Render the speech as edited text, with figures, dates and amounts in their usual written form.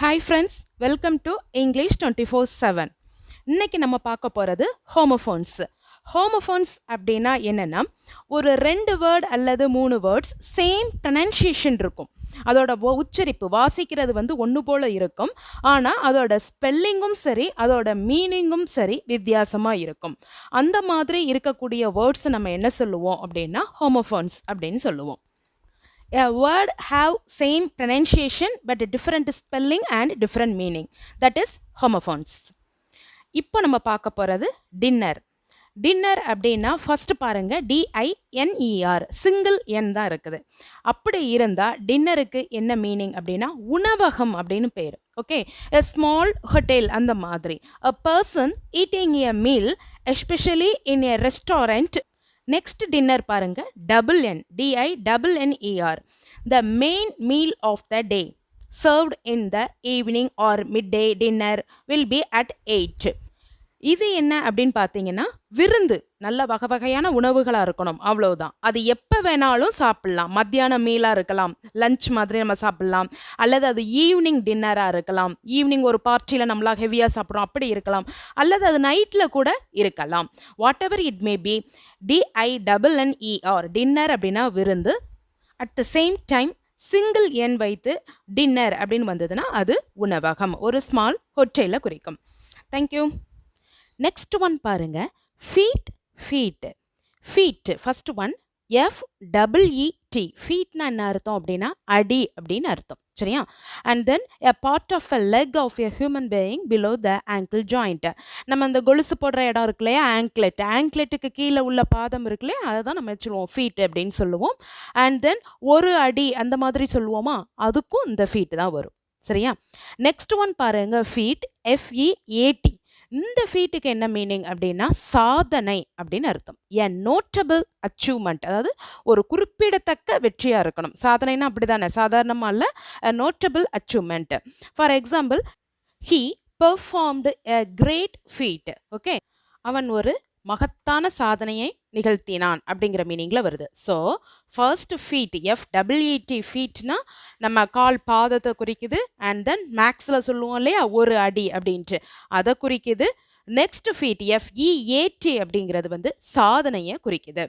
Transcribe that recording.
Hi friends, welcome to English 24/7. இன்னைக்கு நம்ம பார்க்க போகிறது ஹோமோஃபோன்ஸ். ஹோமோஃபோன்ஸ் அப்படின்னா என்னென்னா, ஒரு 2 வேர்ட் அல்லது 3 வேர்ட்ஸ் சேம் ப்ரனன்சியேஷன் இருக்கும். அதோட உச்சரிப்பு வாசிக்கிறது ஒன்று போல் இருக்கும். ஆனால் அதோட ஸ்பெல்லிங்கும் சரி, அதோட மீனிங்கும் சரி வித்தியாசமாக இருக்கும். அந்த மாதிரி இருக்கக்கூடிய வேர்ட்ஸ் நம்ம என்ன சொல்லுவோம் அப்படின்னா ஹோமோஃபோன்ஸ் அப்படின்னு சொல்லுவோம். A word have same pronunciation but different spelling and different meaning. That is homophones. இப்போ நம்ம பார்க்க போகிறது டின்னர். டின்னர் அப்படின்னா ஃபர்ஸ்ட் பாருங்க, DINER சிங்கிள் என் தான் இருக்குது. அப்படி இருந்தால் டின்னருக்கு என்ன மீனிங் அப்படின்னா உணவகம் அப்படின்னு பேர். ஓகே, a small hotel அந்த மாதிரி. A person eating a meal especially in a restaurant. Next dinner பாருங்க, DNNER the main meal of the day served in the evening or midday dinner will be at 8. இது என்ன அப்படின்னு பார்த்தீங்கன்னா விருந்து, நல்ல வகை வகையான உணவுகளாக இருக்கணும், அவ்வளோதான். அது எப்போ வேணாலும் சாப்பிட்லாம். மத்தியான மீலாக இருக்கலாம், லஞ்ச் மாதிரி நம்ம சாப்பிட்லாம், அல்லது அது ஈவினிங் டின்னராக இருக்கலாம். ஈவினிங் ஒரு பார்ட்டியில் நம்மளா ஹெவியாக சாப்பிட்றோம் அப்படி இருக்கலாம், அல்லது அது நைட்டில் கூட இருக்கலாம். What ever it may be, DINNER dinner அப்படின்னா விருந்து. At the same time single எண் வைத்து டின்னர் அப்படின்னு வந்ததுன்னா அது உணவகம், ஒரு ஸ்மால் ஹோட்டலில் குறிக்கும். தேங்க்யூ. நெக்ஸ்ட் ஒன் பாருங்க, ஃபீட். First one FEET. ஃபீட்னா என்ன அர்த்தம் அப்படின்னா அடி அப்படின்னு அர்த்தம், சரியா? And then a part of a leg of a human being below the ankle joint. நம்ம அந்த கொலுசு போடுற இடம் இருக்கு இல்லையா, ஆங்க்லெட்டுக்கு கீழே உள்ள பாதம் இருக்கு இல்லையா, அதை தான் நம்ம சொல்லுவோம் ஃபீட் அப்படின்னு சொல்லுவோம். அண்ட் தென் ஒரு அடி அந்த மாதிரி சொல்லுவோமா, அதுக்கும் இந்த ஃபீட் தான் வரும், சரியா? நெக்ஸ்ட் ஒன் பாருங்க, FEAT. இந்த ஃபீட்டுக்கு என்ன மீனிங் அப்படின்னா சாதனை அப்படின்னு அர்த்தம். a notable achievement, அதாவது ஒரு குறிப்பிடத்தக்க வெற்றியாக இருக்கணும். சாதனைனா அப்படி தானே, சாதாரணமாக இல்லை, a notable achievement. For example, he performed a great feat. Okay, அவன் ஒரு மகத்தான சாதனையை நிகழ்த்தினான் அப்படிங்கிற மீனிங்கில் வருது. ஸோ ஃபர்ஸ்ட் ஃபீட், FEET ஃபீட்னா நம்ம கால் பாதத்தை குறிக்குது. அண்ட் தென் மேக்ஸில் சொல்லுவோம் இல்லையா ஒரு அடி அப்படின்ட்டு, அதை குறிக்குது. நெக்ஸ்ட் ஃபீட் FEAT அப்படிங்கிறது சாதனையை குறிக்குது.